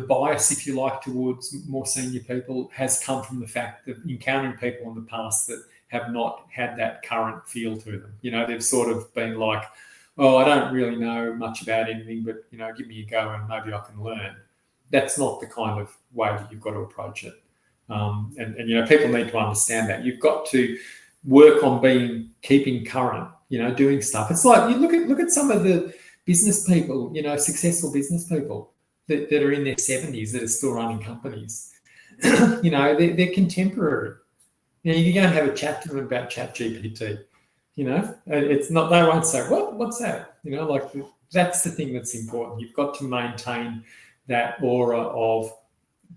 bias, if you like, towards more senior people has come from the fact that encountering people in the past that have not had that current feel to them. You know, they've sort of been like, oh, I don't really know much about anything, but, you know, give me a go and maybe I can learn. That's not the kind of way that you've got to approach it. And you know, people need to understand that. You've got to work on keeping current, you know, doing stuff. It's like, you look at some of the business people, you know, successful business people that are in their 70s that are still running companies. You know, they're contemporary. You know, you go and have a chat to them about ChatGPT. You know, it's not, they won't say, what's that? You know, like, that's the thing that's important. You've got to maintain that aura of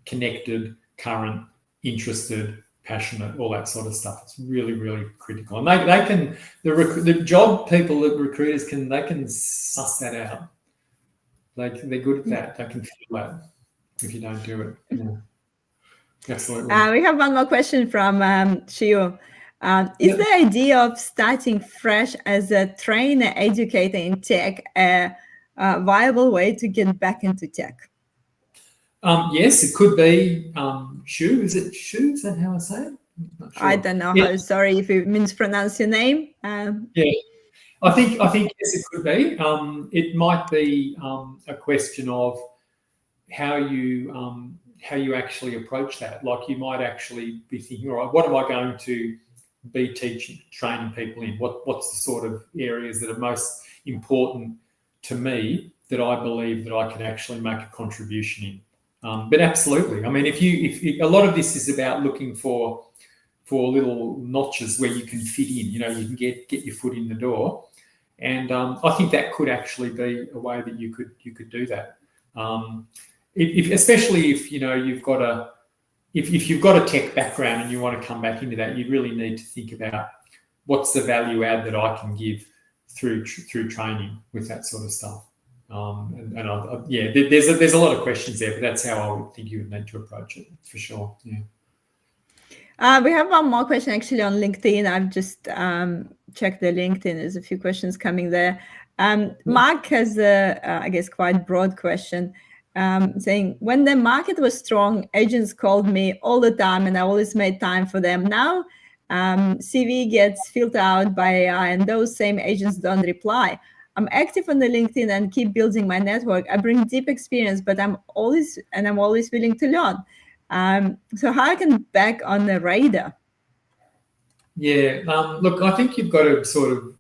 connected, current, interested, passionate, all that sort of stuff. It's really, really critical. And they can, the job people that recruiters they can suss that out. They're good at that. They can feel that if you don't do it. Yeah. Absolutely. We have one more question from Shio. Is the idea of starting fresh as a trainer educator in tech a viable way to get back into tech? Yes, it could be. Shu, is it Shu? Is that how I say it? Sure. I don't know how. Sorry if it mispronounce your name. Yeah, I think yes, it could be. It might be a question of how you actually approach that. Like, you might actually be thinking, all right, what am I going to be training people in? What's the sort of areas that are most important to me that I believe that I can actually make a contribution in? But absolutely, I mean, if a lot of this is about looking for little notches where you can fit in. You know, you can get your foot in the door, and I think that could actually be a way that you could do that. Especially if, you know, you've got a tech background and you want to come back into that, you really need to think about what's the value add that I can give through training with that sort of stuff. There's a lot of questions there, but that's how I would think you would need to approach it, for sure. Yeah. We have one more question actually on LinkedIn. I've just checked the LinkedIn. There's a few questions coming there. Mark has a, I guess, quite broad question. saying, when the market was strong, agents called me all the time and I always made time for them. Now, CV gets filtered out by AI and those same agents don't reply. I'm active on the LinkedIn and keep building my network. I bring deep experience, but I'm always willing to learn. So how I can back on the radar? Yeah, look, I think you've got to sort of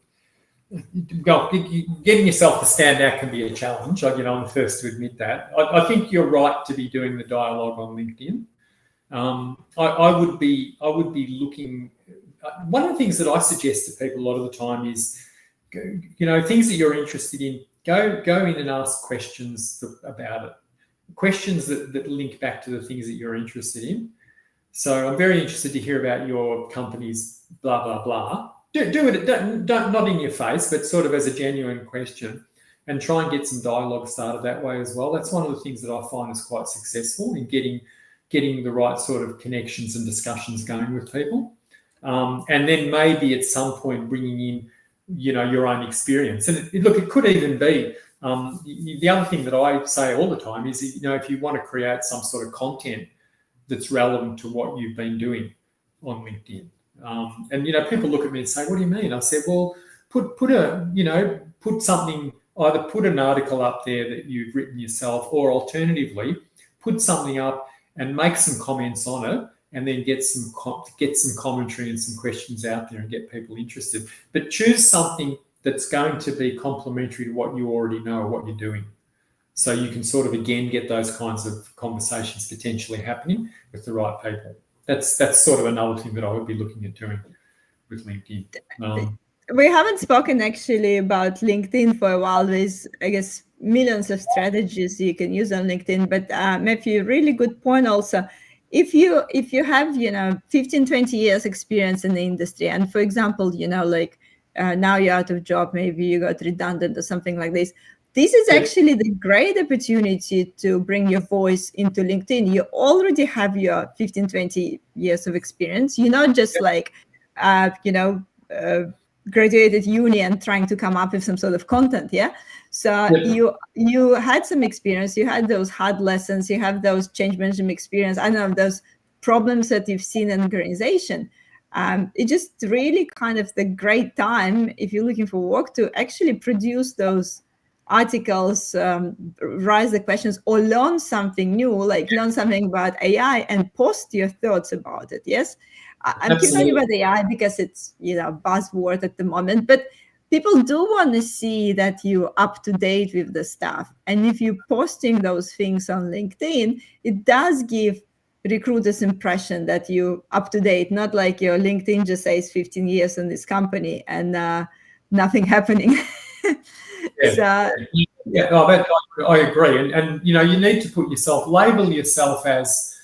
getting yourself to stand out can be a challenge. I'm the first to admit that. I think you're right to be doing the dialogue on LinkedIn. I would be looking. One of the things that I suggest to people a lot of the time is, things that you're interested in. Go in and ask questions about it. Questions that link back to the things that you're interested in. So I'm very interested to hear about your company's blah blah blah. Do it. Don't not in your face, but sort of as a genuine question, and try and get some dialogue started that way as well. That's one of the things that I find is quite successful in getting the right sort of connections and discussions going with people. And then maybe at some point bringing in, your own experience. And look, it could even be the other thing that I say all the time is, if you want to create some sort of content that's relevant to what you've been doing on LinkedIn. And people look at me and say, "What do you mean?" I said, "Well, put something, either put an article up there that you've written yourself, or alternatively, put something up and make some comments on it, and then get some commentary and some questions out there and get people interested. But choose something that's going to be complementary to what you already know or what you're doing, so you can sort of again get those kinds of conversations potentially happening with the right people." That's sort of another thing that I would be looking at doing with LinkedIn. We haven't spoken actually about LinkedIn for a while. There's, I guess, millions of strategies you can use on LinkedIn, but Matthew, really good point also. If you have 15, 20 years experience in the industry, and for example, now you're out of job, maybe you got redundant or something like this, this is actually the great opportunity to bring your voice into LinkedIn. You already have your 15, 20 years of experience. You're not just graduated uni and trying to come up with some sort of content. Yeah. So you had some experience, you had those hard lessons, you have those change management experience. I know those problems that you've seen in an organization. It's just really kind of the great time if you're looking for work to actually produce those articles, raise the questions, or learn something new, like learn something about AI and post your thoughts about it. Yes, I'm keep talking about AI because it's buzzword at the moment, but people do want to see that you're up to date with the stuff. And if you're posting those things on LinkedIn, it does give recruiters impression that you're up to date, not like your LinkedIn just says 15 years in this company and nothing happening. I agree, and you need to label yourself as,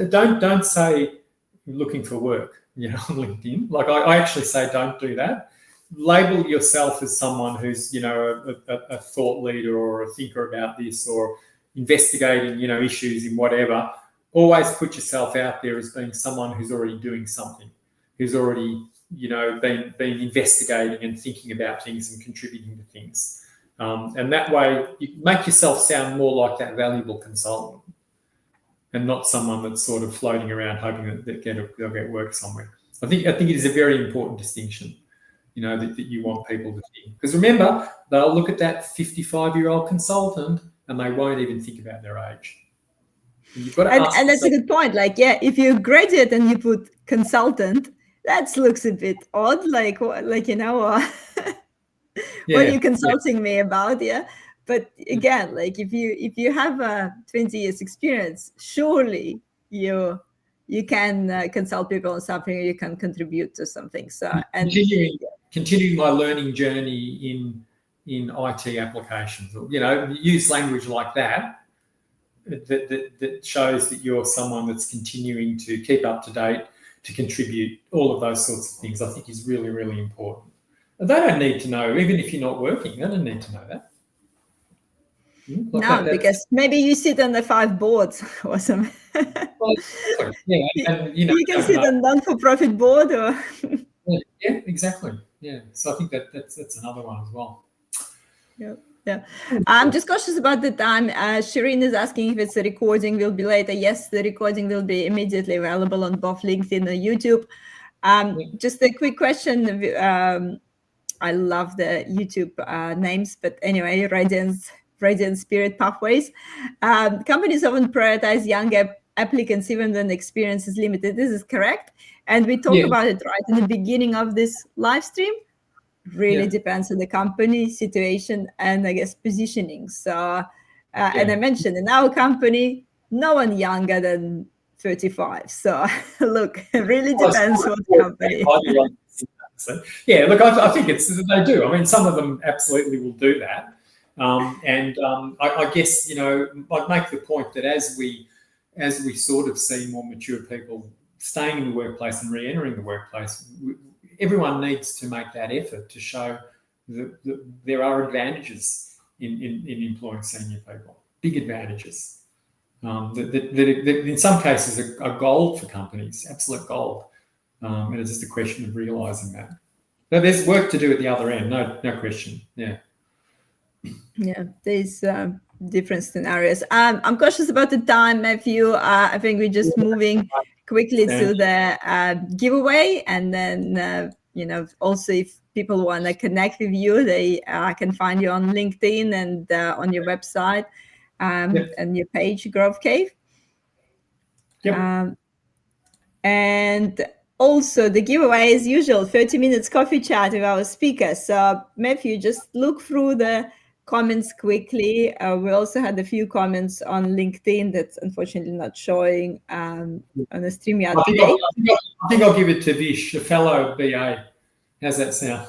don't say looking for work, on LinkedIn. Like I actually say, don't do that. Label yourself as someone who's a thought leader or a thinker about this, or investigating issues in whatever. Always put yourself out there as being someone who's already doing something, who's already been investigating and thinking about things and contributing to things. And that way you make yourself sound more like that valuable consultant, and not someone that's sort of floating around hoping that they'll get work somewhere. I think it is a very important distinction, that you want people to think. Because remember, they'll look at that 55-year-old consultant and they won't even think about their age. And you've got to and that's a good point. Like, if you graduate and you put consultant, that looks a bit odd. What are you consulting me about? Yeah. But again, if you have a 20 years experience, surely you can consult people on something, or you can contribute to something. So continuing my learning journey in IT applications, use language like that shows that you're someone that's continuing to keep up to date, to contribute, all of those sorts of things. I think is really, really important. They don't need to know, even if you're not working, they don't need to know that. Because maybe you sit on the 5 boards or something. Well, and you can sit on non-for-profit board, or yeah, exactly. Yeah, so I think that's another one as well. Yep. Yeah. I'm just cautious about the time. Shireen is asking if it's a recording will be later. Yes, the recording will be immediately available on both LinkedIn and YouTube. Just a quick question. I love the YouTube names, but anyway, Radiant Spirit Pathways. Companies often prioritize younger applicants even when experience is limited. This is correct. And we talk Yeah, about it right in the beginning of this live stream. Really yeah, depends on the company situation and I guess positioning. So, and I yeah. mentioned in our company, no one younger than 35. So, look, it really Well, it's depends sort what of company. so, yeah, look, I think they do. I mean, some of them absolutely will do that, I guess I'd make the point that as we sort of see more mature people staying in the workplace and re-entering the workplace, everyone needs to make that effort to show that there are advantages in employing senior people, big advantages that in some cases are gold for companies, absolute gold. And it's just a question of realising that. But there's work to do at the other end, no question. Yeah. Yeah, there's different scenarios. I'm cautious about the time, Matthew. I think we're just moving quickly to the giveaway, and then also if people want to connect with you, they can find you on LinkedIn and on your website and your page, Grove Cave. Yep. And also the giveaway as usual, 30 minutes coffee chat with our speaker. So Matthew, just look through the comments quickly. We also had a few comments on LinkedIn that's unfortunately not showing on the StreamYard today. I think I'll give it to Vish, a fellow BA. How's that sound?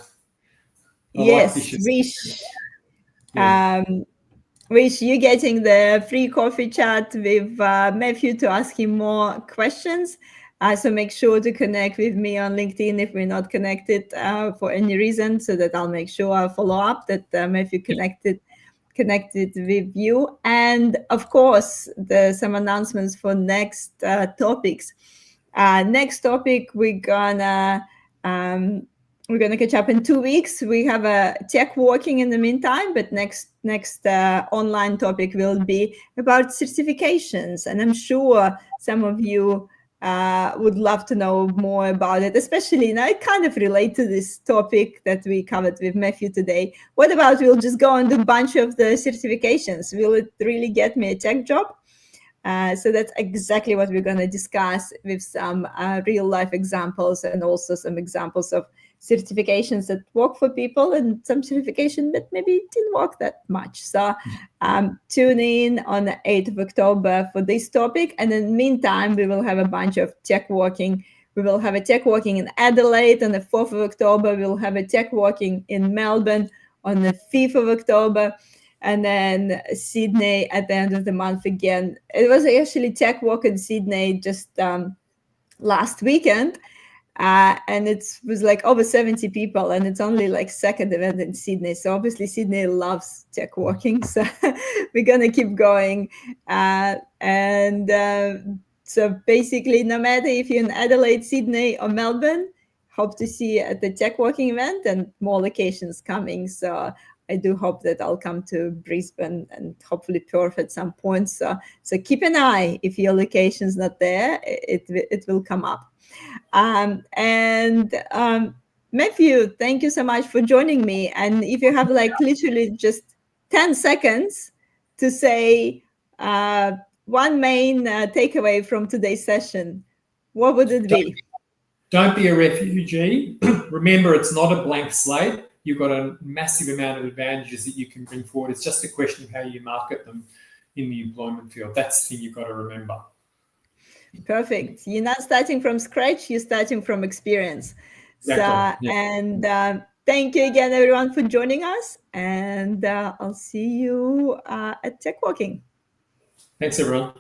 Yes, Vish. Vish, you're getting the free coffee chat with Matthew to ask him more questions. So make sure to connect with me on LinkedIn if we're not connected for any reason, so that I'll make sure I'll follow up that Matthew connected with you. And of course, there's some announcements for next topics. Next topic, we're gonna catch up in 2 weeks. We have a tech walking in the meantime, but next online topic will be about certifications, and I'm sure some of you would love to know more about it, especially it kind of relate to this topic that we covered with Matthew today. What about we'll just go and do a bunch of the certifications? Will it really get me a tech job? So that's exactly what we're going to discuss with some real life examples, and also some examples of certifications that work for people and some certification that maybe didn't work that much. So tune in on the 8th of October for this topic. And in the meantime, we will have a bunch of tech walking. We will have a tech walking in Adelaide on the 4th of October. We'll have a tech walking in Melbourne on the 5th of October. And then Sydney at the end of the month again. It was actually tech walk in Sydney just last weekend. And it was like over 70 people, and it's only like second event in Sydney. So obviously Sydney loves tech walking. So we're going to keep going. So basically, no matter if you're in Adelaide, Sydney, or Melbourne, hope to see you at the tech walking event, and more locations coming. So I do hope that I'll come to Brisbane and hopefully Perth at some point. So keep an eye. If your location's not there, it will come up. Matthew, thank you so much for joining me. And if you have like literally just 10 seconds to say one main takeaway from today's session, what would it be? Don't be a refugee. Remember, it's not a blank slate. You've got a massive amount of advantages that you can bring forward. It's just a question of how you market them in the employment field. That's the thing you've got to remember. Perfect. You're not starting from scratch, you're starting from experience. Exactly. Thank you again, everyone, for joining us. And I'll see you at Tech Walking. Thanks, everyone.